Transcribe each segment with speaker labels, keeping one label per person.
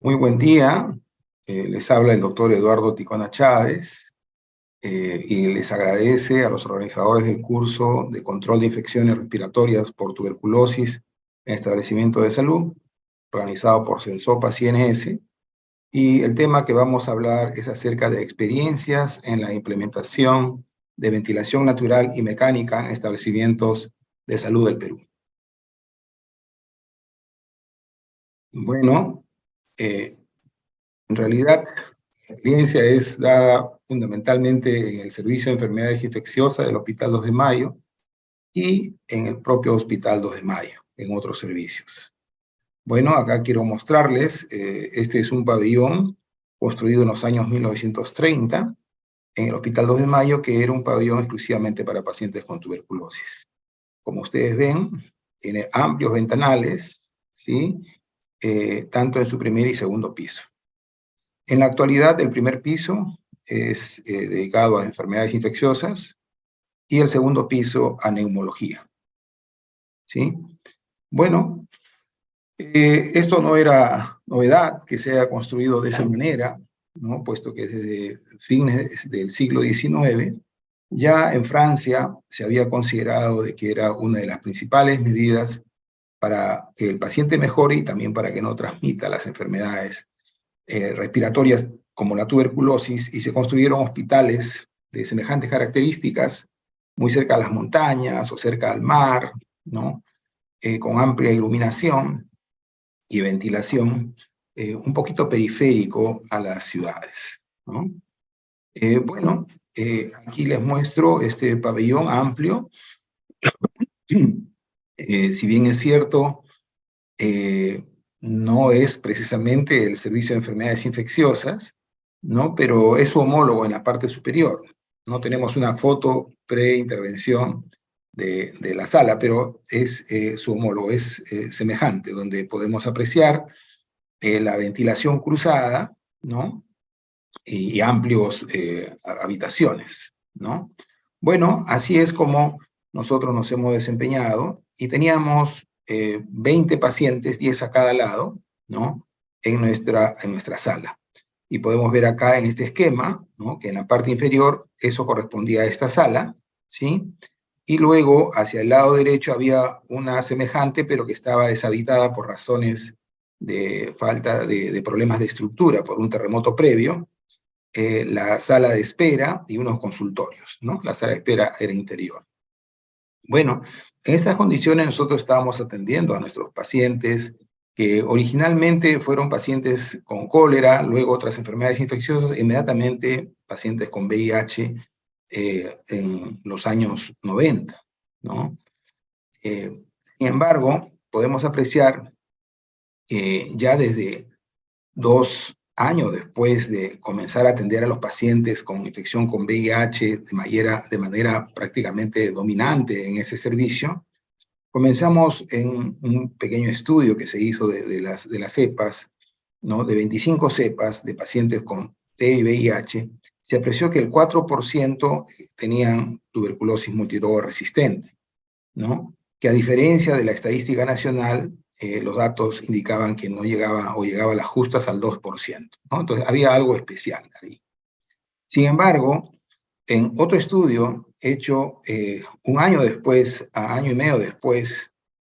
Speaker 1: Muy buen día, les habla el doctor Eduardo Ticona Chávez y les agradece a los organizadores del curso de control de infecciones respiratorias por tuberculosis en establecimiento de salud, organizado por Sensopa CNS, y el tema que vamos a hablar es acerca de experiencias en la implementación de ventilación natural y mecánica en establecimientos de salud del Perú. Bueno, en realidad, la experiencia es dada fundamentalmente en el Servicio de Enfermedades Infecciosas del Hospital 2 de Mayo y en el propio Hospital 2 de Mayo, en otros servicios. Bueno, acá quiero mostrarles, este es un pabellón construido en los años 1930 en el Hospital 2 de Mayo, que era un pabellón exclusivamente para pacientes con tuberculosis. Como ustedes ven, tiene amplios ventanales, ¿sí? Tanto en su primer y segundo piso. En la actualidad, el primer piso es dedicado a enfermedades infecciosas y el segundo piso a neumología. ¿Sí? Bueno, esto no era novedad que sea construido de esa manera, ¿no? Puesto que desde fines del siglo XIX, ya en Francia se había considerado de que era una de las principales medidas para que el paciente mejore y también para que no transmita las enfermedades respiratorias como la tuberculosis, y se construyeron hospitales de semejantes características muy cerca a las montañas o cerca al mar, ¿no? Con amplia iluminación y ventilación, un poquito periférico a las ciudades, ¿no? Bueno, aquí les muestro este pabellón amplio. Si bien es cierto, no es precisamente el servicio de enfermedades infecciosas, ¿no? Pero es su homólogo en la parte superior. No tenemos una foto pre-intervención de la sala, pero es su homólogo, es semejante, donde podemos apreciar la ventilación cruzada, ¿no? Y amplios habitaciones, ¿no? Bueno, así es como nosotros nos hemos desempeñado y teníamos 20 pacientes, 10 a cada lado, ¿no? En nuestra sala. Y podemos ver acá en este esquema, ¿no? Que en la parte inferior eso correspondía a esta sala, ¿sí? Y luego hacia el lado derecho había una semejante, pero que estaba deshabitada por razones de falta de problemas de estructura, por un terremoto previo, la sala de espera y unos consultorios, ¿no? La sala de espera era interior. Bueno, en estas condiciones nosotros estábamos atendiendo a nuestros pacientes que originalmente fueron pacientes con cólera, luego otras enfermedades infecciosas, inmediatamente pacientes con VIH en los años 90, ¿no? Sin embargo, podemos apreciar que ya desde 2 años después de comenzar a atender a los pacientes con infección con VIH de manera prácticamente dominante en ese servicio, comenzamos en un pequeño estudio que se hizo de las cepas, ¿no? De 25 cepas de pacientes con T y VIH, se apreció que el 4% tenían tuberculosis multidroga resistente, ¿no? Que a diferencia de la estadística nacional, los datos indicaban que no llegaba o llegaba a las justas al 2%, ¿no? Entonces había algo especial ahí. Sin embargo, en otro estudio hecho un año después, a año y medio después,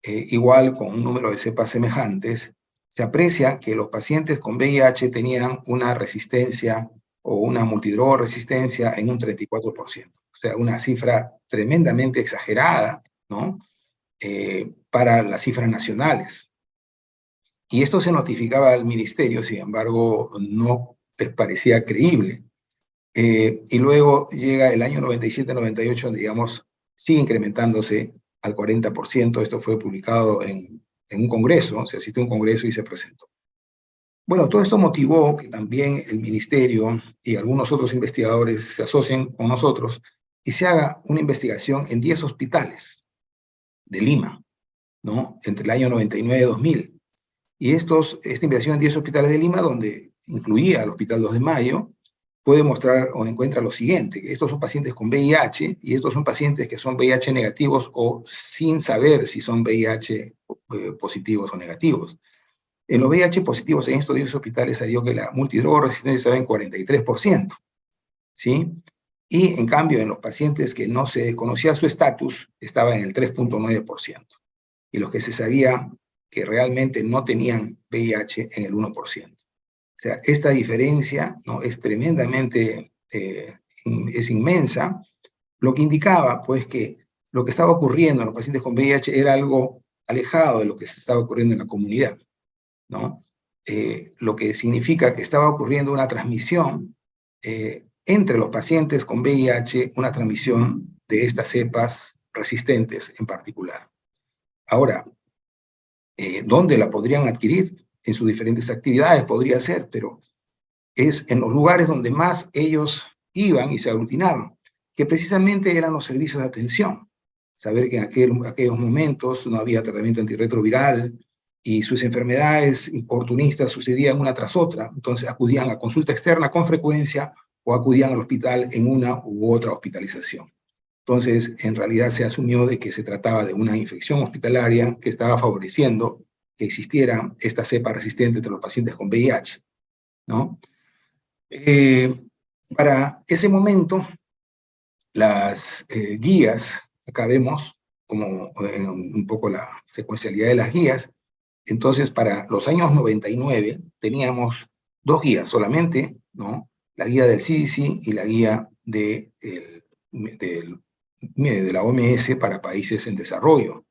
Speaker 1: igual con un número de cepas semejantes, se aprecia que los pacientes con VIH tenían una resistencia o una multidroga resistencia en un 34%. O sea, una cifra tremendamente exagerada, ¿no? Para las cifras nacionales. Y esto se notificaba al ministerio, sin embargo, no les parecía creíble. Y luego llega el año 97-98, digamos, sigue incrementándose al 40%. Esto fue publicado en un congreso, se asistió a un congreso y se presentó. Bueno, todo esto motivó que también el ministerio y algunos otros investigadores se asocien con nosotros y se haga una investigación en 10 hospitales de Lima, ¿no? Entre el año 99 y 2000. Y esta investigación en 10 hospitales de Lima, donde incluía al Hospital 2 de Mayo, puede mostrar o encuentra lo siguiente, que estos son pacientes con VIH y estos son pacientes que son VIH negativos o sin saber si son VIH positivos o negativos. En los VIH positivos en estos 10 hospitales salió que la multidroga-resistencia estaba en 43%, ¿sí? Y en cambio en los pacientes que no se conocía su estatus estaba en el 3.9%, y los que se sabía que realmente no tenían VIH en el 1%. O sea, esta diferencia, ¿no?, es tremendamente, es inmensa, lo que indicaba pues que lo que estaba ocurriendo en los pacientes con VIH era algo alejado de lo que se estaba ocurriendo en la comunidad, ¿no? Lo que significa que estaba ocurriendo una transmisión entre los pacientes con VIH, una transmisión de estas cepas resistentes en particular. Ahora, ¿dónde la podrían adquirir? En sus diferentes actividades podría ser, pero es en los lugares donde más ellos iban y se aglutinaban, que precisamente eran los servicios de atención. Saber que en aquellos momentos no había tratamiento antirretroviral y sus enfermedades oportunistas sucedían una tras otra, entonces acudían a consulta externa con frecuencia o acudían al hospital en una u otra hospitalización. Entonces, en realidad se asumió de que se trataba de una infección hospitalaria que estaba favoreciendo que existiera esta cepa resistente entre los pacientes con VIH, ¿no? Para ese momento, las guías, acá vemos como un poco la secuencialidad de las guías. Entonces, para los años 99 teníamos 2 guías solamente, ¿no? La guía del CDC y la guía de la OMS para países en desarrollo.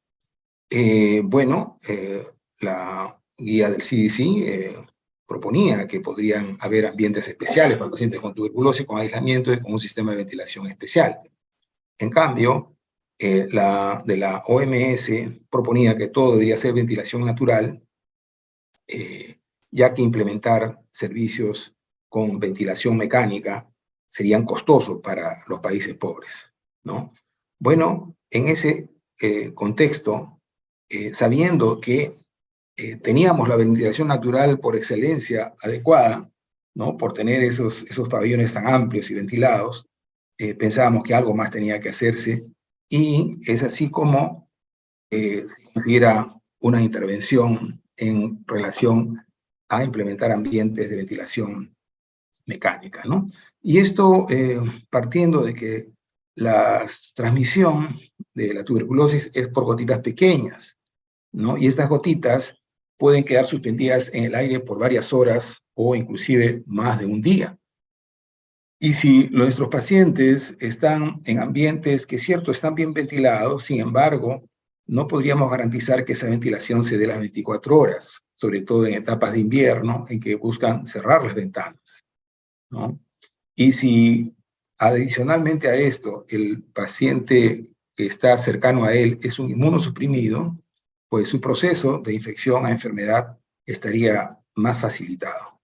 Speaker 1: La guía del CDC proponía que podrían haber ambientes especiales para pacientes con tuberculosis, con aislamiento y con un sistema de ventilación especial. En cambio, la de la OMS proponía que todo debería ser ventilación natural, ya que implementar servicios con ventilación mecánica serían costosos para los países pobres, ¿no? Bueno, en ese contexto, sabiendo que teníamos la ventilación natural por excelencia adecuada, ¿no?, por tener esos pabellones tan amplios y ventilados, pensábamos que algo más tenía que hacerse, y es así como hubiera una intervención en relación a implementar ambientes de ventilación mecánica, ¿no? Y esto partiendo de que la transmisión de la tuberculosis es por gotitas pequeñas, ¿no? Y estas gotitas pueden quedar suspendidas en el aire por varias horas o inclusive más de un día. Y si nuestros pacientes están en ambientes que, cierto, están bien ventilados, sin embargo, no podríamos garantizar que esa ventilación se dé las 24 horas, sobre todo en etapas de invierno en que buscan cerrar las ventanas, ¿no? Y si adicionalmente a esto el paciente que está cercano a él es un inmunosuprimido, pues su proceso de infección a enfermedad estaría más facilitado.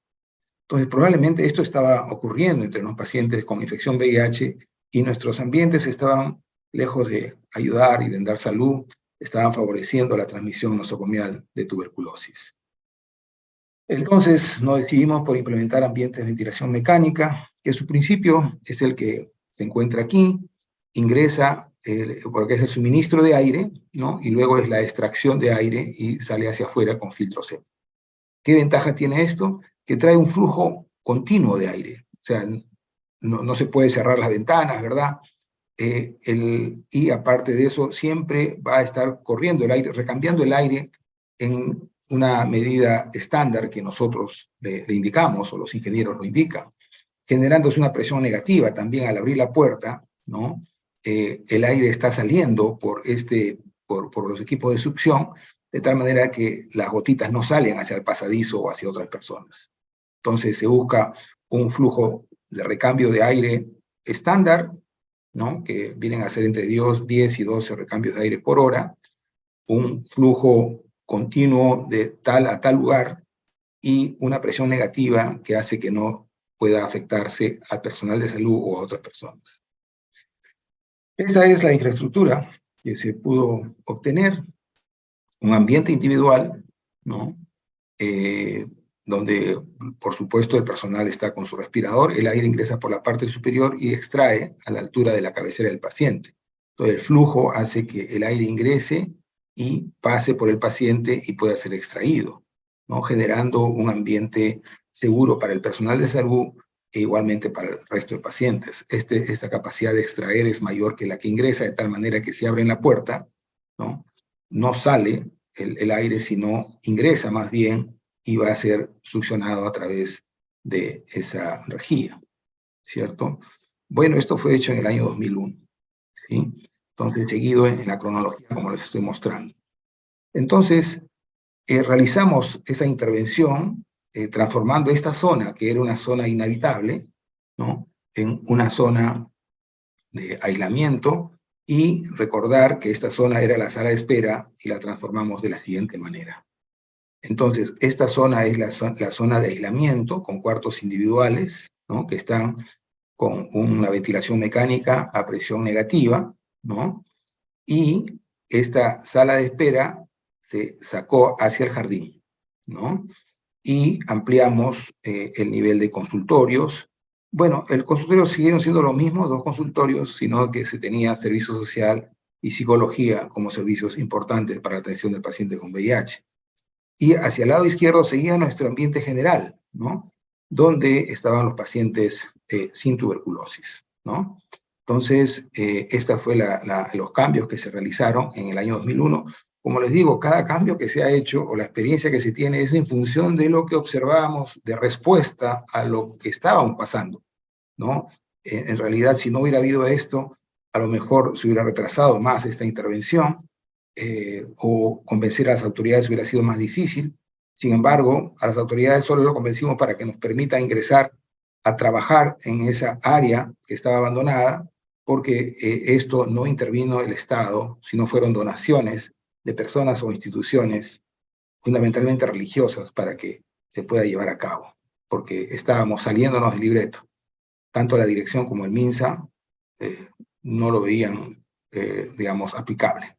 Speaker 1: Entonces, probablemente esto estaba ocurriendo entre los pacientes con infección VIH y nuestros ambientes estaban lejos de ayudar y de dar salud, estaban favoreciendo la transmisión nosocomial de tuberculosis. Entonces, nos decidimos por implementar ambientes de ventilación mecánica, que su principio es el que se encuentra aquí, ingresa, porque es el suministro de aire, ¿no?, y luego es la extracción de aire y sale hacia afuera con filtro seco. ¿Qué ventaja tiene esto? Que trae un flujo continuo de aire, o sea, no se puede cerrar las ventanas, ¿verdad? Y aparte de eso, siempre va a estar corriendo el aire, recambiando el aire en una medida estándar que nosotros le indicamos, o los ingenieros lo indican, generándose una presión negativa también al abrir la puerta, ¿no? El aire está saliendo por los equipos de succión, de tal manera que las gotitas no salen hacia el pasadizo o hacia otras personas. Entonces se busca un flujo de recambio de aire estándar, ¿no?, que vienen a ser entre 10 y 12 recambios de aire por hora, un flujo continuo de tal a tal lugar, y una presión negativa que hace que no pueda afectarse al personal de salud o a otras personas. Esta es la infraestructura que se pudo obtener, un ambiente individual, ¿no?, donde, por supuesto, el personal está con su respirador, el aire ingresa por la parte superior y extrae a la altura de la cabecera del paciente. Entonces, el flujo hace que el aire ingrese y pase por el paciente y pueda ser extraído. ¿no? Generando un ambiente seguro para el personal de salud e igualmente para el resto de pacientes. Esta capacidad de extraer es mayor que la que ingresa, de tal manera que si abren la puerta, no sale el aire, sino ingresa más bien y va a ser succionado a través de esa rejilla, ¿cierto? Bueno, esto fue hecho en el año 2001, ¿sí? Entonces, seguido en la cronología, como les estoy mostrando. Entonces, realizamos esa intervención transformando esta zona, que era una zona inhabitable, ¿no?, en una zona de aislamiento, y recordar que esta zona era la sala de espera y la transformamos de la siguiente manera. Entonces, esta zona es la zona de aislamiento con cuartos individuales, ¿no?, que están con una ventilación mecánica a presión negativa, ¿no? Y esta sala de espera se sacó hacia el jardín, ¿no? Y ampliamos el nivel de consultorios. Bueno, el consultorio siguieron siendo lo mismo, 2 consultorios, sino que se tenía servicio social y psicología como servicios importantes para la atención del paciente con VIH. Y hacia el lado izquierdo seguía nuestro ambiente general, ¿no?, donde estaban los pacientes sin tuberculosis, ¿no? Entonces, esta fue los cambios que se realizaron en el año 2001. Como les digo, cada cambio que se ha hecho o la experiencia que se tiene es en función de lo que observábamos de respuesta a lo que estábamos pasando, ¿no? En realidad, si no hubiera habido esto, a lo mejor se hubiera retrasado más esta intervención, o convencer a las autoridades hubiera sido más difícil. Sin embargo, a las autoridades solo lo convencimos para que nos permita ingresar a trabajar en esa área que estaba abandonada, porque esto no intervino el Estado, sino fueron donaciones de personas o instituciones, fundamentalmente religiosas, para que se pueda llevar a cabo, porque estábamos saliéndonos del libreto. Tanto la dirección como el MINSA no lo veían, digamos, aplicable.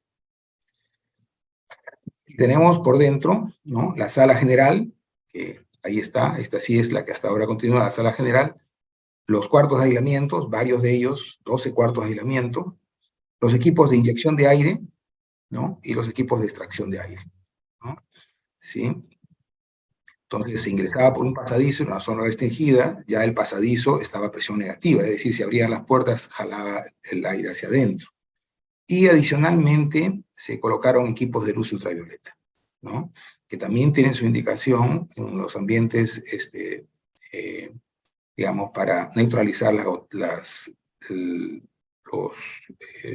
Speaker 1: Tenemos por dentro, ¿no?, la sala general, que ahí está, esta sí es la que hasta ahora continúa, la sala general, los cuartos de aislamiento, varios de ellos, 12 cuartos de aislamiento, los equipos de inyección de aire, ¿no?, y los equipos de extracción de aire, ¿no? ¿Sí? Entonces se ingresaba por un pasadizo en una zona restringida, ya el pasadizo estaba a presión negativa, es decir, si abrían las puertas, jalaba el aire hacia adentro. Y adicionalmente se colocaron equipos de luz ultravioleta, ¿no?, que también tienen su indicación en los ambientes, digamos, para neutralizar los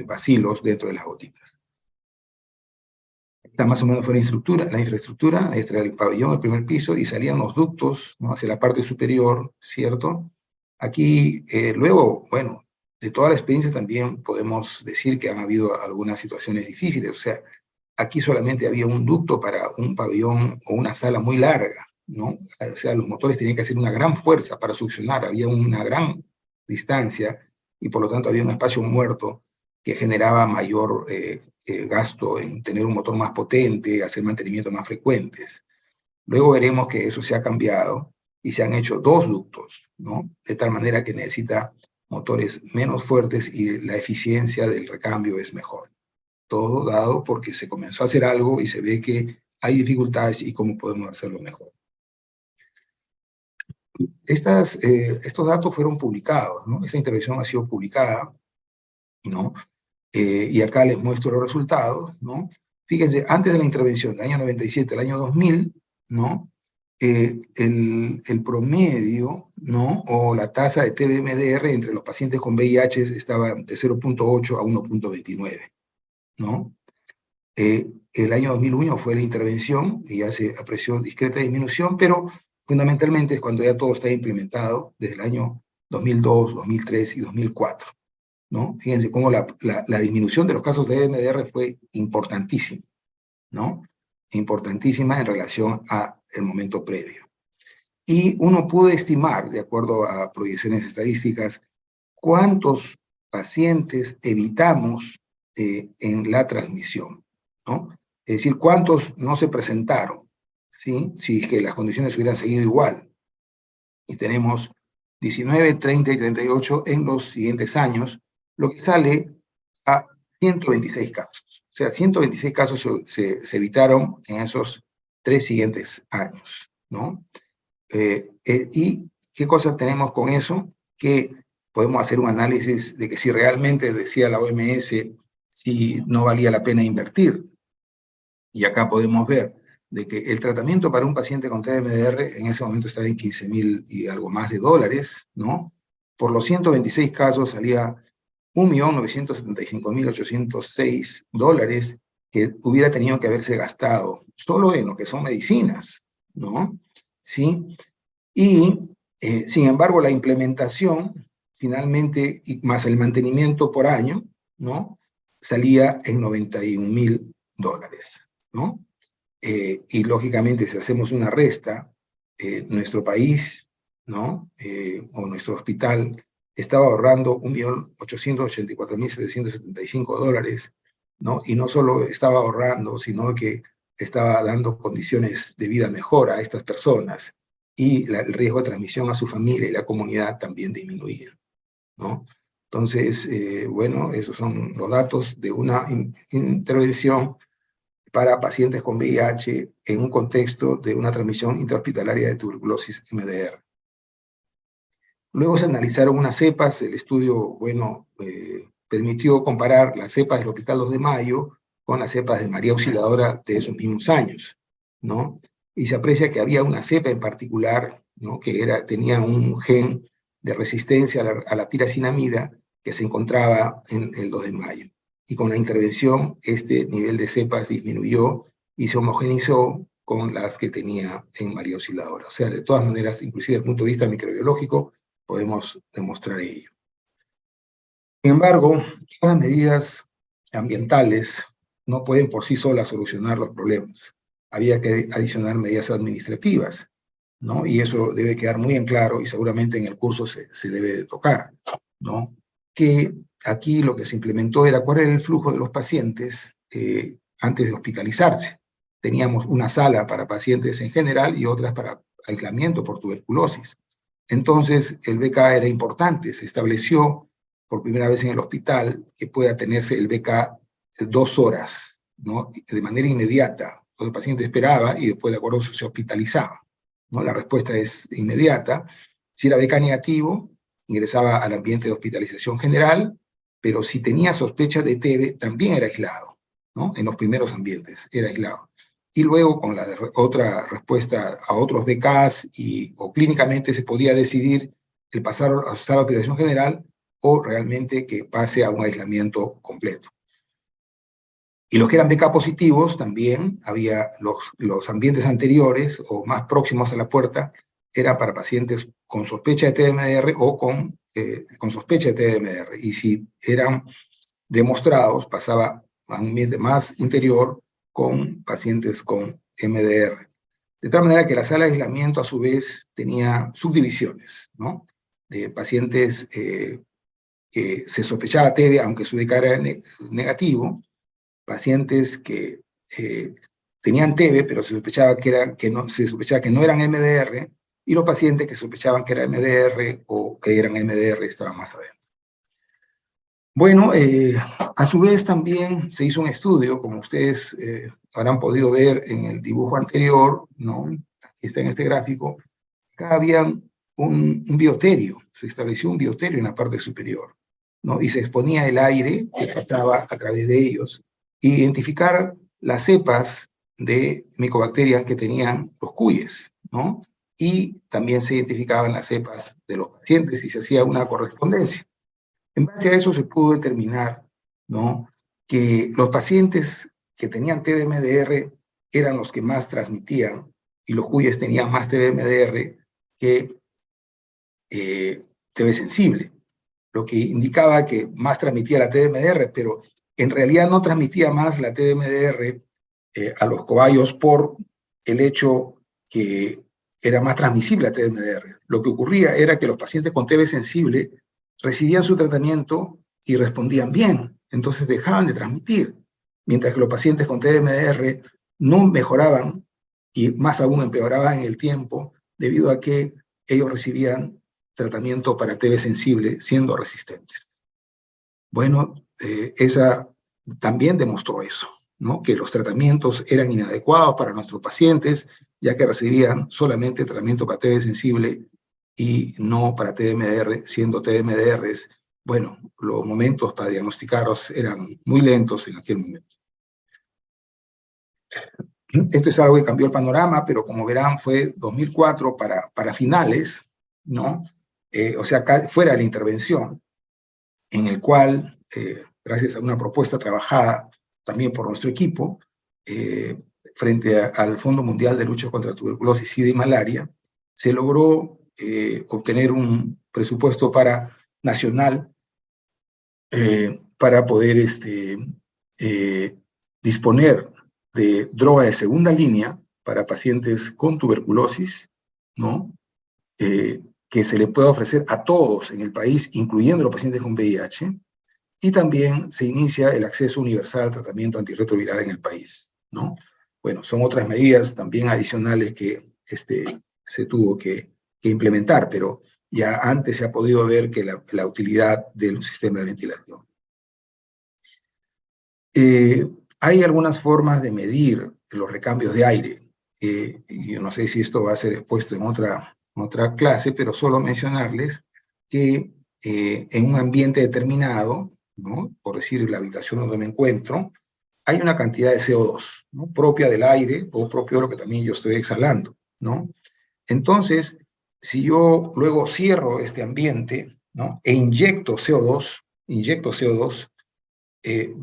Speaker 1: bacilos dentro de las gotitas. Esta más o menos fue la infraestructura. Este era el pabellón, el primer piso, y salían los ductos, ¿no?, hacia la parte superior, ¿cierto? Aquí, luego, bueno, de toda la experiencia también podemos decir que han habido algunas situaciones difíciles. O sea, aquí solamente había un ducto para un pabellón o una sala muy larga, ¿no? O sea, los motores tenían que hacer una gran fuerza para succionar, había una gran distancia y por lo tanto había un espacio muerto que generaba mayor gasto en tener un motor más potente, hacer mantenimientos más frecuentes. Luego veremos que eso se ha cambiado y se han hecho 2 ductos, ¿no?, de tal manera que necesita motores menos fuertes y la eficiencia del recambio es mejor. Todo dado porque se comenzó a hacer algo y se ve que hay dificultades y cómo podemos hacerlo mejor. Estos datos fueron publicados, ¿no? Esta intervención ha sido publicada, ¿no? Y acá les muestro los resultados, ¿no? Fíjense, antes de la intervención, del año 97 al año 2000, ¿no?, el promedio, ¿no?, o la tasa de TBMDR entre los pacientes con VIH estaba de 0.8 a 1.29, ¿no? El año 2001 fue la intervención y ya se apreció discreta disminución, pero fundamentalmente es cuando ya todo está implementado desde el año 2002, 2003 y 2004, ¿no? Fíjense cómo la disminución de los casos de MDR fue importantísima, ¿no? Importantísima en relación al momento previo. Y uno pudo estimar, de acuerdo a proyecciones estadísticas, cuántos pacientes evitamos en la transmisión, ¿no? Es decir, cuántos no se presentaron, ¿sí?, si es que las condiciones hubieran seguido igual. Y tenemos 19, 30 y 38 en los siguientes años, lo que sale a 126 casos. O sea, 126 casos se evitaron en esos 3 siguientes años, ¿no? ¿Y qué cosa tenemos con eso? Que podemos hacer un análisis de que si realmente, decía la OMS, si no valía la pena invertir. Y acá podemos ver de que el tratamiento para un paciente con TMDR en ese momento estaba en 15.000 y algo más de dólares, ¿no? Por los 126 casos salía 1.975.806 dólares que hubiera tenido que haberse gastado solo en lo que son medicinas, ¿no? ¿Sí? Y, sin embargo, la implementación, finalmente, y más el mantenimiento por año, ¿no? Salía en 91.000 dólares, ¿no? Y lógicamente, si hacemos una resta, nuestro país, ¿no? O nuestro hospital estaba ahorrando 1.884.775 dólares, ¿no? Y no solo estaba ahorrando, sino que estaba dando condiciones de vida mejor a estas personas y el riesgo de transmisión a su familia y la comunidad también disminuía, ¿no? Entonces, bueno, esos son los datos de una intervención para pacientes con VIH en un contexto de una transmisión intrahospitalaria de tuberculosis MDR. Luego se analizaron unas cepas, el estudio, bueno, permitió comparar las cepas del Hospital 2 de Mayo con las cepas de María Auxiliadora de esos mismos años, ¿no? Y se aprecia que había una cepa en particular, ¿no? Que tenía un gen de resistencia a la tiracinamida que se encontraba en el 2 de Mayo. Y con la intervención, este nivel de cepas disminuyó y se homogeneizó con las que tenía en María Auxiliadora. O sea, de todas maneras, inclusive desde el punto de vista microbiológico, podemos demostrar ello. Sin embargo, las medidas ambientales no pueden por sí solas solucionar los problemas. Había que adicionar medidas administrativas, ¿no? Y eso debe quedar muy en claro y seguramente en el curso se debe de tocar, ¿no? Que aquí lo que se implementó era cuál era el flujo de los pacientes antes de hospitalizarse. Teníamos una sala para pacientes en general y otras para aislamiento por tuberculosis. Entonces, el BK era importante, se estableció por primera vez en el hospital que pueda tenerse el BK 2 horas, ¿no? De manera inmediata. El paciente esperaba y después, de acuerdo, se hospitalizaba, ¿no? La respuesta es inmediata. Si era BK negativo, ingresaba al ambiente de hospitalización general, pero si tenía sospecha de TB, también era aislado, ¿no? En los primeros ambientes era aislado. Y luego, con la otra respuesta a otros BKs o clínicamente se podía decidir el pasar a usar la hospitalización general o realmente que pase a un aislamiento completo. Y los que eran BK positivos, también había los ambientes anteriores o más próximos a la puerta, eran para pacientes con sospecha de TMDR o con sospecha de TMDR. Y si eran demostrados, pasaba a un ambiente más interior con pacientes con MDR. De tal manera que la sala de aislamiento, a su vez, tenía subdivisiones, ¿no? De pacientes que se sospechaba TB, aunque su BK era negativo, pacientes que tenían TB, pero se sospechaba que no eran MDR, y los pacientes que sospechaban que era MDR o que eran MDR estaban más adentro. Bueno, a su vez también se hizo un estudio, como ustedes habrán podido ver en el dibujo anterior, ¿no? Aquí está en este gráfico. Acá había un bioterio, se estableció un bioterio en la parte superior, ¿no? Y se exponía el aire que pasaba a través de ellos. Identificar las cepas de Mycobacterium que tenían los cuyes, ¿no? Y también se identificaban las cepas de los pacientes y se hacía una correspondencia. En base a eso se pudo determinar, ¿no? Que los pacientes que tenían TBMDR eran los que más transmitían y los cuyes tenían más TBMDR que TB sensible, lo que indicaba que más transmitía la TBMDR, pero en realidad no transmitía más la TBMDR a los cobayos por el hecho que era más transmisible la TBMDR. Lo que ocurría era que los pacientes con TB sensible recibían su tratamiento y respondían bien, entonces dejaban de transmitir, mientras que los pacientes con TBMDR no mejoraban y más aún empeoraban en el tiempo debido a que ellos recibían tratamiento para TB sensible siendo resistentes. Bueno, esa también demostró eso, ¿no? Que los tratamientos eran inadecuados para nuestros pacientes, ya que recibían solamente tratamiento para TB sensible y no para TMDR, siendo TMDRs, bueno, los momentos para diagnosticarlos eran muy lentos en aquel momento. Esto es algo que cambió el panorama, pero como verán fue 2004 para finales, ¿no? O sea, fuera de la intervención, en el cual, gracias a una propuesta trabajada también por nuestro equipo, frente al Fondo Mundial de Lucha contra Tuberculosis, SIDA y Malaria, se logró obtener un presupuesto nacional para poder disponer de droga de segunda línea para pacientes con tuberculosis, ¿no? Que se le pueda ofrecer a todos en el país, incluyendo los pacientes con VIH, y también se inicia el acceso universal al tratamiento antirretroviral en el país, ¿no? Bueno, son otras medidas también adicionales que se tuvo que implementar, pero ya antes se ha podido ver que la utilidad del sistema de ventilación. Hay algunas formas de medir los recambios de aire. Y yo no sé si esto va a ser expuesto en otra clase, pero solo mencionarles que en un ambiente determinado, ¿no? Por decir la habitación donde me encuentro, hay una cantidad de CO2, ¿no? Propia del aire o propio de lo que también yo estoy exhalando, ¿no? Entonces, si yo luego cierro este ambiente, ¿no? E inyecto CO2,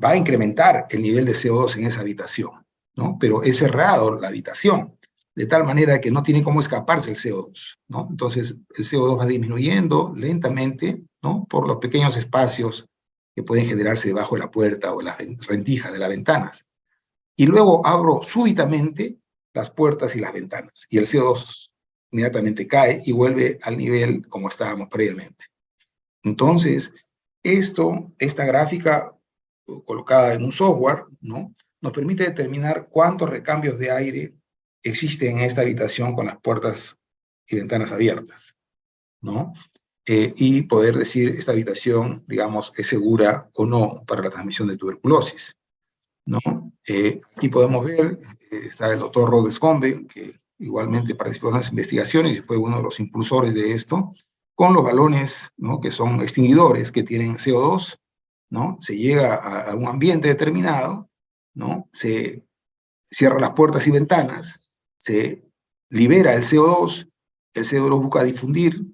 Speaker 1: va a incrementar el nivel de CO2 en esa habitación, ¿no? Pero es cerrado la habitación, de tal manera que no tiene cómo escaparse el CO2, ¿no? Entonces, el CO2 va disminuyendo lentamente, ¿no? Por los pequeños espacios que pueden generarse debajo de la puerta o las rendijas de las ventanas. Y luego abro súbitamente las puertas y las ventanas, y el CO2 inmediatamente cae y vuelve al nivel como estábamos previamente. Entonces, esta gráfica colocada en un software, ¿no? Nos permite determinar cuántos recambios de aire existen en esta habitación con las puertas y ventanas abiertas, ¿no? Y poder decir esta habitación, digamos, es segura o no para la transmisión de tuberculosis, ¿no? Aquí podemos ver, está el doctor Rod Scombe, que igualmente participó en las investigaciones y fue uno de los impulsores de esto, con los balones, ¿no? Que son extinguidores que tienen CO2, ¿no? Se llega a un ambiente determinado, ¿no? Se cierra las puertas y ventanas, se libera el CO2 busca difundir,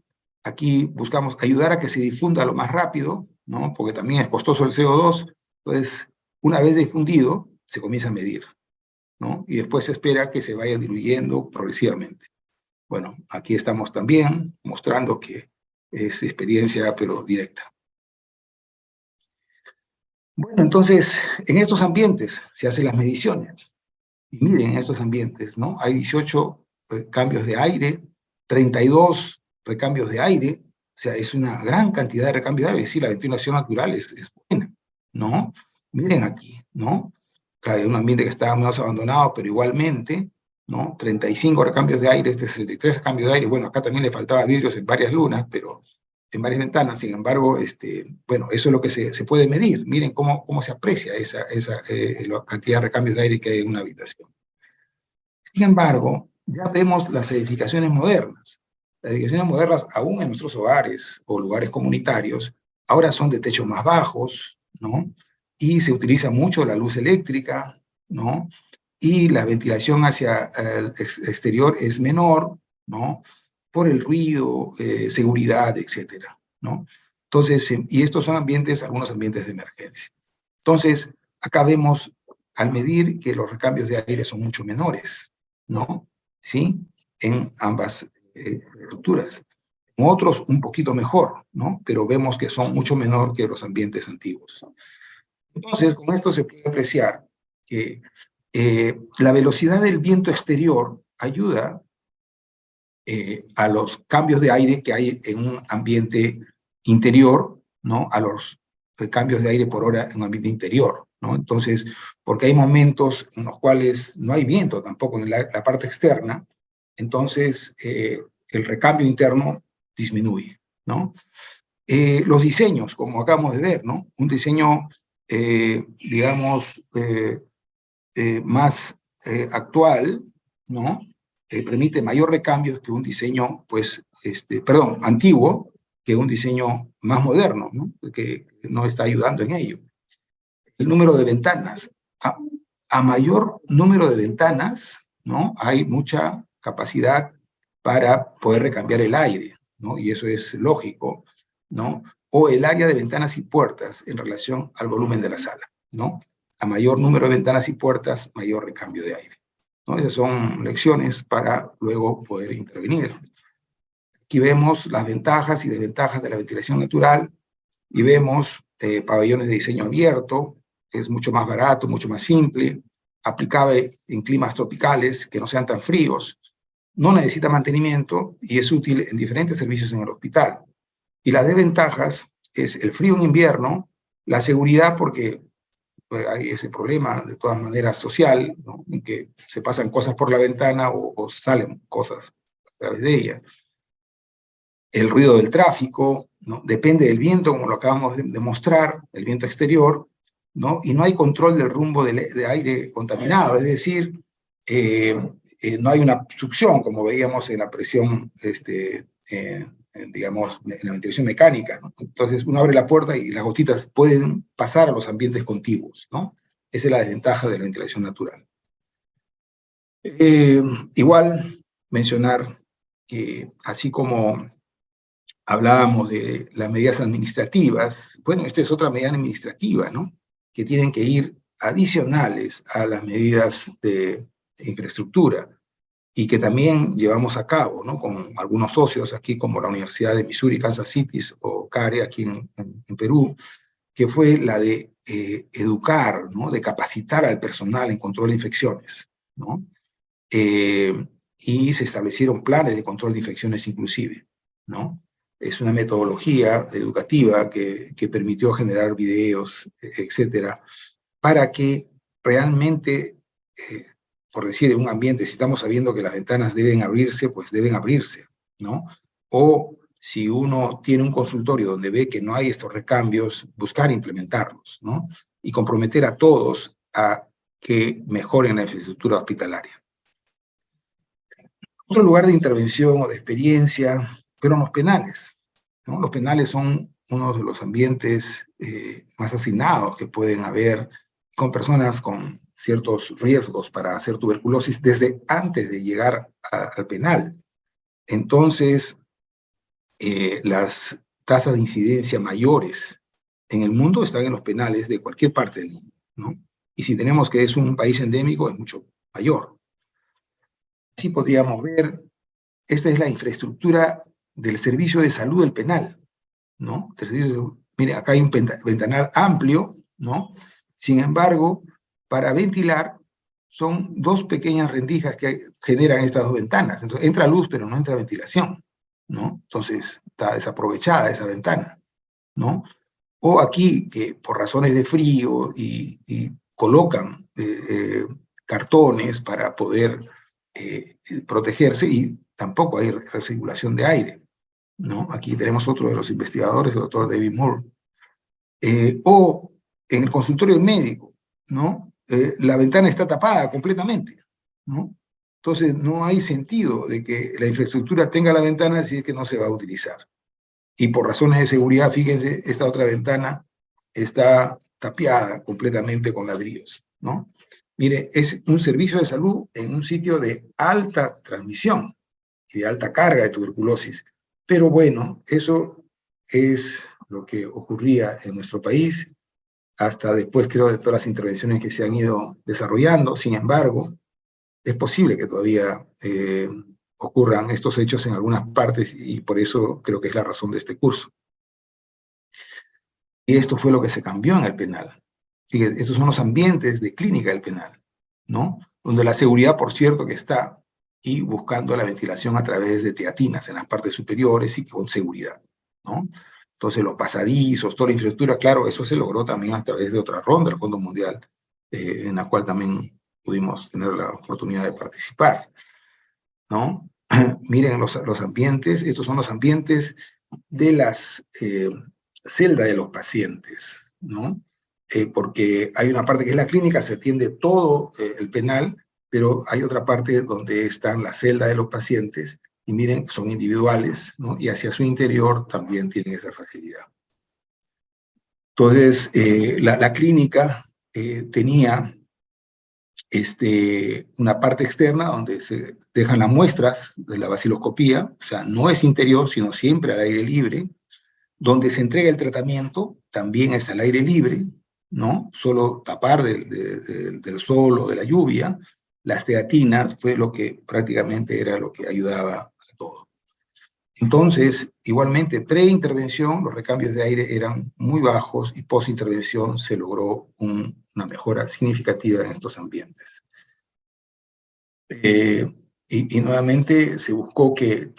Speaker 1: aquí buscamos ayudar a que se difunda lo más rápido, ¿no? Porque también es costoso el CO2, entonces una vez difundido se comienza a medir, ¿no? Y después se espera que se vaya diluyendo progresivamente. Bueno, aquí estamos también mostrando que es experiencia pero directa. Bueno, entonces, en estos ambientes se hacen las mediciones. Y miren, en estos ambientes, ¿no? Hay 18 cambios de aire, 32 recambios de aire, o sea, es una gran cantidad de recambios de aire, es decir, la ventilación natural es buena, ¿no? Miren aquí, ¿no? Claro, hay un ambiente que estaba menos abandonado, pero igualmente, ¿no? 35 recambios de aire, 63 recambios de aire, bueno, acá también le faltaba vidrios en varias lunas, pero en varias ventanas, sin embargo, bueno, eso es lo que se puede medir. Miren cómo se aprecia la cantidad de recambios de aire que hay en una habitación. Sin embargo, ya vemos las edificaciones modernas. Las edificaciones modernas, aún en nuestros hogares o lugares comunitarios, ahora son de techos más bajos, ¿no? Y se utiliza mucho la luz eléctrica, ¿no? Y la ventilación hacia el exterior es menor, ¿no? Por el ruido, seguridad, etcétera, ¿no? Entonces, y estos son algunos ambientes de emergencia. Entonces, acá vemos al medir que los recambios de aire son mucho menores, ¿no? ¿Sí? En ambas estructuras. En otros un poquito mejor, ¿no? Pero vemos que son mucho menor que los ambientes antiguos. Entonces, con esto se puede apreciar que la velocidad del viento exterior ayuda a los cambios de aire que hay en un ambiente interior, ¿no? A los cambios de aire por hora en un ambiente interior, ¿no? Entonces, porque hay momentos en los cuales no hay viento tampoco en la parte externa, entonces el recambio interno disminuye, ¿no? Los diseños, como acabamos de ver, ¿no? Un diseño, digamos, más actual, ¿no? Permite mayor recambio que un diseño, pues, antiguo, que un diseño más moderno, ¿no? Que no está ayudando en ello. El número de ventanas. A mayor número de ventanas, ¿no? Hay mucha capacidad para poder recambiar el aire, ¿no? Y eso es lógico, ¿no? O el área de ventanas y puertas en relación al volumen de la sala, ¿no? A mayor número de ventanas y puertas, mayor recambio de aire, ¿no? Esas son lecciones para luego poder intervenir. Aquí vemos las ventajas y desventajas de la ventilación natural y vemos pabellones de diseño abierto, es mucho más barato, mucho más simple, aplicable en climas tropicales que no sean tan fríos, no necesita mantenimiento y es útil en diferentes servicios en el hospital. Y las desventajas es el frío en invierno, la seguridad porque hay ese problema de todas maneras social, ¿no? En que se pasan cosas por la ventana o salen cosas a través de ella. El ruido del tráfico, ¿no? Depende del viento, como lo acabamos de mostrar, el viento exterior, ¿no? Y no hay control del rumbo de aire contaminado, es decir, no hay una succión, como veíamos en la presión, digamos, en la ventilación mecánica, ¿no? Entonces uno abre la puerta y las gotitas pueden pasar a los ambientes contiguos, ¿no? Esa es la desventaja de la ventilación natural. Igual mencionar que así como hablábamos de las medidas administrativas, bueno, esta es otra medida administrativa, ¿no? Que tienen que ir adicionales a las medidas de infraestructura y que también llevamos a cabo, ¿no? Con algunos socios aquí como la Universidad de Missouri, Kansas City o CARE aquí en Perú, que fue la de educar, ¿no? De capacitar al personal en control de infecciones, ¿no? Y se establecieron planes de control de infecciones inclusive, ¿no? Es una metodología educativa que permitió generar videos, etcétera, para que realmente, por decir, en un ambiente, si estamos sabiendo que las ventanas deben abrirse, pues deben abrirse, ¿no? O si uno tiene un consultorio donde ve que no hay estos recambios, buscar implementarlos, ¿no? Y comprometer a todos a que mejoren la infraestructura hospitalaria. Otro lugar de intervención o de experiencia fueron los penales, ¿no? Los penales son uno de los ambientes más hacinados que pueden haber con personas con ciertos riesgos para hacer tuberculosis desde antes de llegar al penal. Entonces, las tasas de incidencia mayores en el mundo están en los penales de cualquier parte del mundo, ¿no? Y si tenemos que es un país endémico, es mucho mayor. Así podríamos ver, esta es la infraestructura del servicio de salud del penal, ¿no? Mire, acá hay un ventanal amplio, ¿no? Sin embargo, para ventilar, son dos pequeñas rendijas que generan estas dos ventanas. Entonces, entra luz, pero no entra ventilación, ¿no? Entonces, está desaprovechada esa ventana, ¿no? O aquí, que por razones de frío y colocan cartones para poder protegerse y tampoco hay recirculación de aire, ¿no? Aquí tenemos otro de los investigadores, el doctor David Moore. O en el consultorio médico, ¿no? La ventana está tapada completamente, ¿no? Entonces no hay sentido de que la infraestructura tenga la ventana si es que no se va a utilizar. Y por razones de seguridad, fíjense, esta otra ventana está tapiada completamente con ladrillos, ¿no? Mire, es un servicio de salud en un sitio de alta transmisión y de alta carga de tuberculosis. Pero bueno, eso es lo que ocurría en nuestro país, hasta después creo de todas las intervenciones que se han ido desarrollando. Sin embargo, es posible que todavía ocurran estos hechos en algunas partes y por eso creo que es la razón de este curso. Y esto fue lo que se cambió en el penal. Fíjense, estos son los ambientes de clínica del penal, ¿no? Donde la seguridad, por cierto, que está, y buscando la ventilación a través de teatinas en las partes superiores y con seguridad, ¿no? Entonces los pasadizos, toda la infraestructura, claro, eso se logró también a través de otra ronda del Fondo Mundial, en la cual también pudimos tener la oportunidad de participar, ¿no? Miren los ambientes, estos son los ambientes de las celdas de los pacientes, ¿no? porque hay una parte que es la clínica, se atiende todo el penal, pero hay otra parte donde están las celdas de los pacientes, y miren, son individuales, ¿no? Y hacia su interior también tienen esa facilidad. Entonces, la clínica tenía una parte externa donde se dejan las muestras de la vaciloscopía, o sea, no es interior, sino siempre al aire libre, donde se entrega el tratamiento, también es al aire libre, ¿no? Solo tapar del sol o de la lluvia. Las teatinas fue lo que prácticamente era lo que ayudaba a todo. Entonces, igualmente, pre-intervención, los recambios de aire eran muy bajos y post-intervención se logró una mejora significativa en estos ambientes. Y nuevamente se buscó que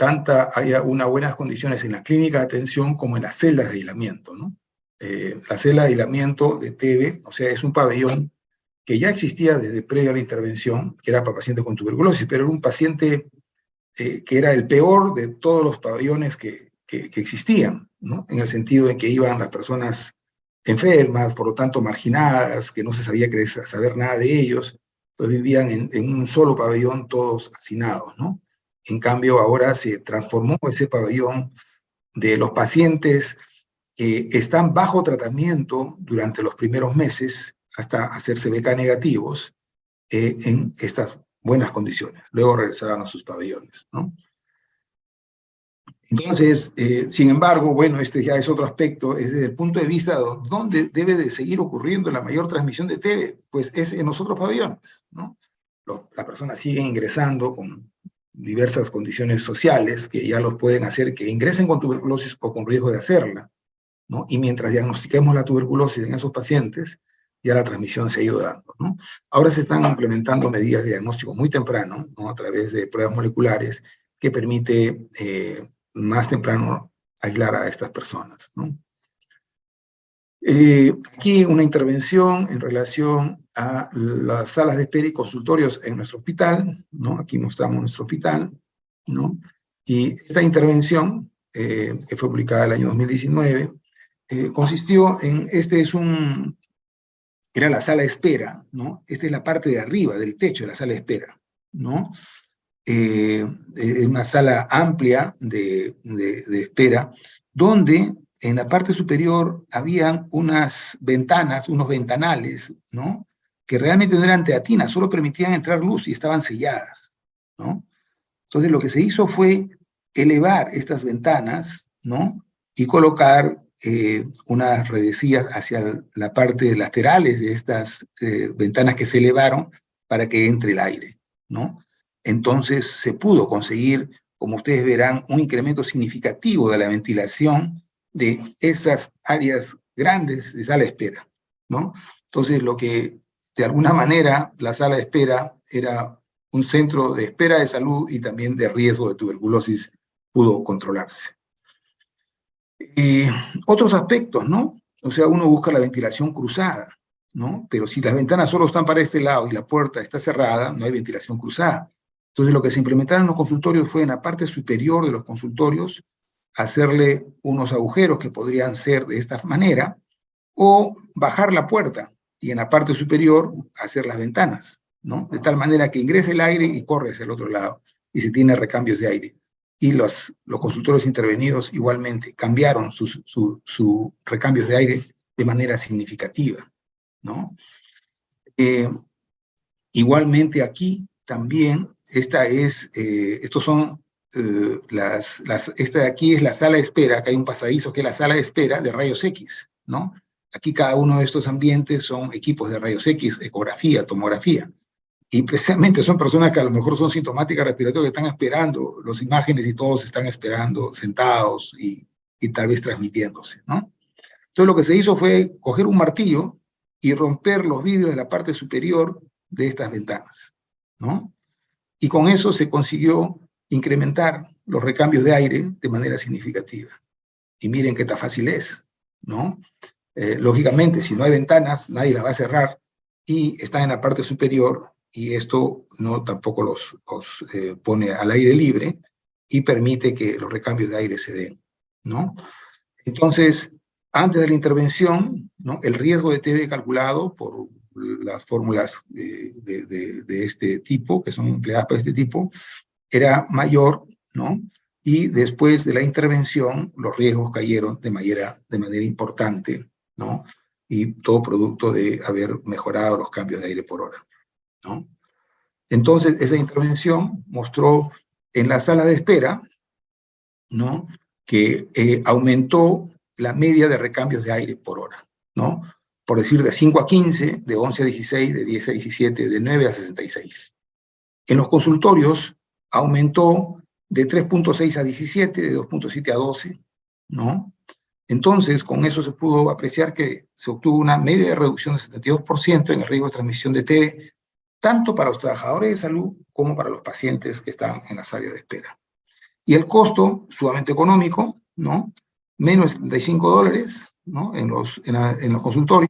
Speaker 1: haya unas buenas condiciones en la clínica de atención como en las celdas de aislamiento, ¿no? La celda de aislamiento de TB, o sea, es un pabellón que ya existía desde previo a la intervención, que era para pacientes con tuberculosis, pero era un paciente que era el peor de todos los pabellones que existían, ¿no? En el sentido en que iban las personas enfermas, por lo tanto marginadas, que no se sabía saber nada de ellos, pues vivían en un solo pabellón todos hacinados, ¿no? En cambio, ahora se transformó ese pabellón de los pacientes que están bajo tratamiento durante los primeros meses hasta hacerse BK negativos en estas buenas condiciones. Luego regresaban a sus pabellones, ¿no? Entonces, sin embargo, bueno, este ya es otro aspecto, es desde el punto de vista de dónde debe de seguir ocurriendo la mayor transmisión de TB, pues es en los otros pabellones, ¿no? Las personas siguen ingresando con diversas condiciones sociales que ya los pueden hacer que ingresen con tuberculosis o con riesgo de hacerla, ¿no? Y mientras diagnostiquemos la tuberculosis en esos pacientes, ya la transmisión se ha ido dando, ¿no? Ahora se están implementando medidas de diagnóstico muy temprano, ¿no? A través de pruebas moleculares que permite más temprano aislar a estas personas, ¿no? Aquí una intervención en relación a las salas de espera y consultorios en nuestro hospital, ¿no? Aquí mostramos nuestro hospital, ¿no? Y esta intervención, que fue publicada el año 2019, consistió en, era la sala de espera, ¿no? Esta es la parte de arriba del techo de la sala de espera, ¿no? Una sala amplia de espera, donde en la parte superior habían unas ventanas, unos ventanales, ¿no? Que realmente no eran teatinas, solo permitían entrar luz y estaban selladas, ¿no? Entonces lo que se hizo fue elevar estas ventanas, ¿no? Y colocar unas redecillas hacia la parte laterales de estas ventanas que se elevaron para que entre el aire, ¿no? Entonces se pudo conseguir, como ustedes verán, un incremento significativo de la ventilación de esas áreas grandes de sala de espera, ¿no? Entonces lo que de alguna manera la sala de espera era un centro de espera de salud y también de riesgo de tuberculosis pudo controlarse. Otros aspectos, ¿no? O sea, uno busca la ventilación cruzada, ¿no? Pero si las ventanas solo están para este lado y la puerta está cerrada, no hay ventilación cruzada. Entonces, lo que se implementaron en los consultorios fue en la parte superior de los consultorios hacerle unos agujeros que podrían ser de esta manera, o bajar la puerta y en la parte superior hacer las ventanas, ¿no? De tal manera que ingrese el aire y corre hacia el otro lado y se tiene recambios de aire. Y los consultorios intervenidos igualmente cambiaron sus recambios de aire de manera significativa, ¿no? Igualmente aquí también, estos son esta de aquí es la sala de espera, acá hay un pasadizo que es la sala de espera de rayos X, ¿no? Aquí cada uno de estos ambientes son equipos de rayos X, ecografía, tomografía, y precisamente son personas que a lo mejor son sintomáticas respiratorias que están esperando las imágenes y todos están esperando sentados y tal vez transmitiéndose, ¿no? Entonces lo que se hizo fue coger un martillo y romper los vidrios de la parte superior de estas ventanas, ¿no? Y con eso se consiguió incrementar los recambios de aire de manera significativa. Y miren qué tan fácil es, ¿no? Lógicamente, si no hay ventanas, nadie las va a cerrar y están en la parte superior y esto no tampoco los pone al aire libre y permite que los recambios de aire se den, ¿no? Entonces, Antes de la intervención, ¿no?, el riesgo de TB calculado por las fórmulas de este tipo, que son empleadas para este tipo, era mayor, ¿no? Y después de la intervención, los riesgos cayeron de manera importante, ¿no? Y todo producto de haber mejorado los cambios de aire por hora, ¿no? Entonces, esa intervención mostró en la sala de espera, ¿no?, que aumentó la media de recambios de aire por hora, ¿no? Por decir, de 5 a 15, de 11 a 16, de 10 a 17, de 9 a 66. En los consultorios aumentó de 3.6 a 17, de 2.7 a 12, ¿no? Entonces, con eso se pudo apreciar que se obtuvo una media de reducción de 72% en el riesgo de transmisión de TB, tanto para los trabajadores de salud como para los pacientes que están en las áreas de espera. Y el costo, sumamente económico, ¿no? Menos de $75, ¿no?, en los consultorios,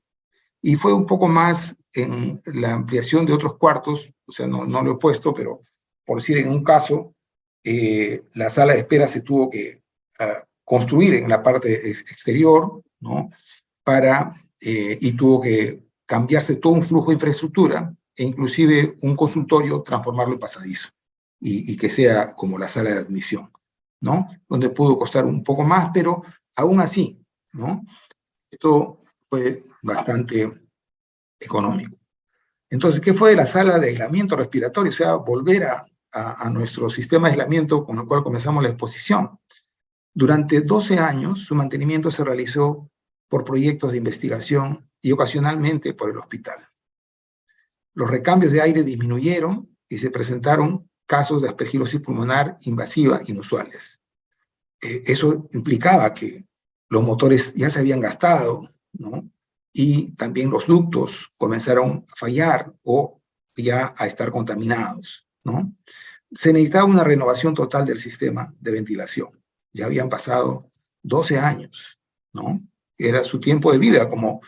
Speaker 1: y fue un poco más en la ampliación de otros cuartos, o sea, no lo he puesto, pero por decir, en un caso, la sala de espera se tuvo que construir en la parte exterior, ¿no?, y tuvo que cambiarse todo un flujo de infraestructura, e inclusive un consultorio transformarlo en pasadizo, y que sea como la sala de admisión, ¿no?, donde pudo costar un poco más, pero aún así, ¿no?, esto fue bastante económico. Entonces, ¿qué fue de la sala de aislamiento respiratorio? O sea, volver a nuestro sistema de aislamiento con el cual comenzamos la exposición. Durante 12 años, su mantenimiento se realizó por proyectos de investigación y ocasionalmente por el hospital. Los recambios de aire disminuyeron y se presentaron casos de aspergilosis pulmonar invasiva inusuales. Eso implicaba que los motores ya se habían gastado, ¿no?, y también los ductos comenzaron a fallar o ya a estar contaminados, ¿no? Se necesitaba una renovación total del sistema de ventilación. Ya habían pasado 12 años, ¿no? Era su tiempo de vida, como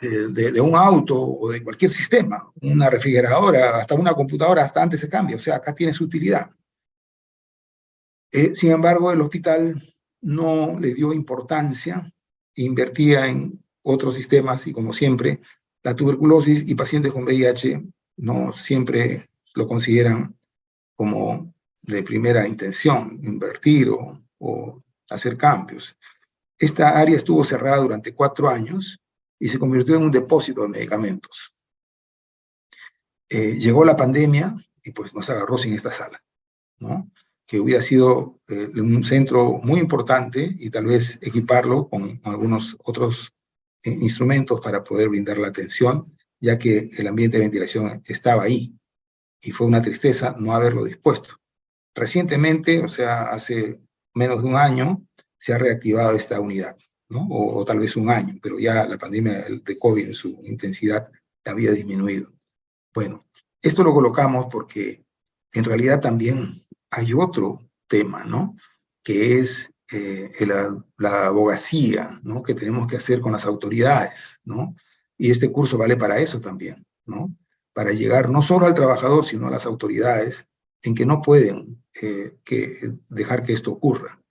Speaker 1: de un auto o de cualquier sistema, una refrigeradora, hasta una computadora, hasta antes se cambia, o sea, acá tiene su utilidad. Sin embargo, el hospital no le dio importancia, invertía en otros sistemas y, como siempre, la tuberculosis y pacientes con VIH no siempre lo consideran como de primera intención, invertir o hacer cambios. Esta área estuvo cerrada durante 4 años y se convirtió en un depósito de medicamentos. Llegó la pandemia y pues nos agarró sin esta sala, ¿no?, que hubiera sido un centro muy importante, y tal vez equiparlo con algunos otros instrumentos para poder brindar la atención, ya que el ambiente de ventilación estaba ahí, y fue una tristeza no haberlo dispuesto. Recientemente, o sea, hace menos de un año, se ha reactivado esta unidad, ¿no?, o tal vez un año, pero ya la pandemia de COVID en su intensidad había disminuido. Bueno, esto lo colocamos porque en realidad también hay otro tema, ¿no?, que es la abogacía, ¿no?, que tenemos que hacer con las autoridades, ¿no? Y este curso vale para eso también, ¿no?, para llegar no solo al trabajador, sino a las autoridades, en que no pueden dejar que esto ocurra.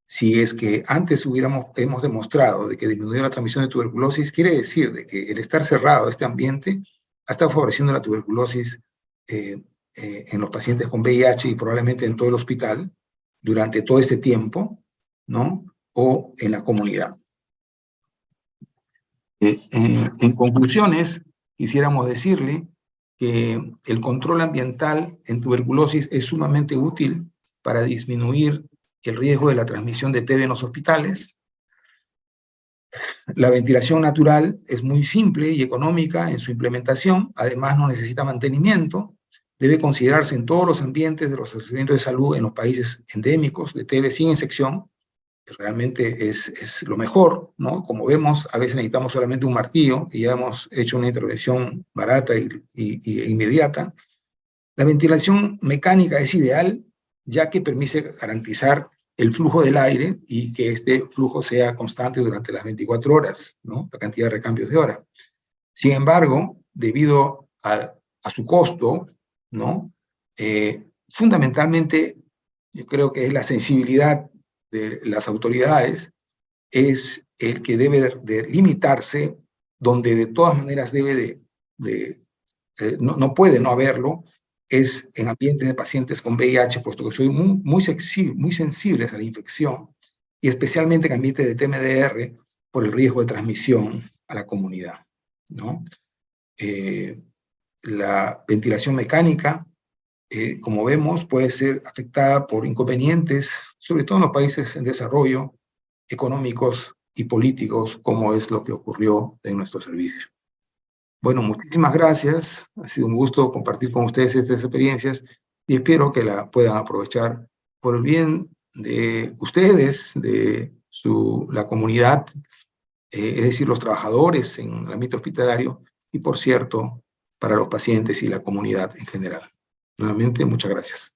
Speaker 1: Si es que antes hemos demostrado de que disminuyó la transmisión de tuberculosis, quiere decir de que el estar cerrado este ambiente ha estado favoreciendo la tuberculosis en los pacientes con VIH y probablemente en todo el hospital durante todo este tiempo, ¿no?, o en la comunidad. En conclusiones, quisiéramos decirle que el control ambiental en tuberculosis es sumamente útil para disminuir el riesgo de la transmisión de TB en los hospitales. La ventilación natural es muy simple y económica en su implementación, además no necesita mantenimiento, debe considerarse en todos los ambientes de los establecimientos de salud en los países endémicos de TB sin excepción, que realmente es lo mejor, ¿no? Como vemos, a veces necesitamos solamente un martillo y ya hemos hecho una intervención barata e inmediata. La ventilación mecánica es ideal, ya que permite garantizar el flujo del aire y que este flujo sea constante durante las 24 horas, ¿no?, la cantidad de recambios de hora. Sin embargo, debido a su costo, ¿no?, fundamentalmente yo creo que es la sensibilidad de las autoridades es el que debe de limitarse, donde de todas maneras debe no puede no haberlo, es en ambientes de pacientes con VIH, puesto que son muy sensibles a la infección, y especialmente en ambientes de TMDR, por el riesgo de transmisión a la comunidad, ¿no? La ventilación mecánica, como vemos, puede ser afectada por inconvenientes, sobre todo en los países en desarrollo, económicos y políticos, como es lo que ocurrió en nuestro servicio. Bueno, muchísimas gracias. Ha sido un gusto compartir con ustedes estas experiencias y espero que la puedan aprovechar por el bien de ustedes, de la comunidad, es decir, los trabajadores en el ámbito hospitalario y, por cierto, para los pacientes y la comunidad en general. Nuevamente, muchas gracias.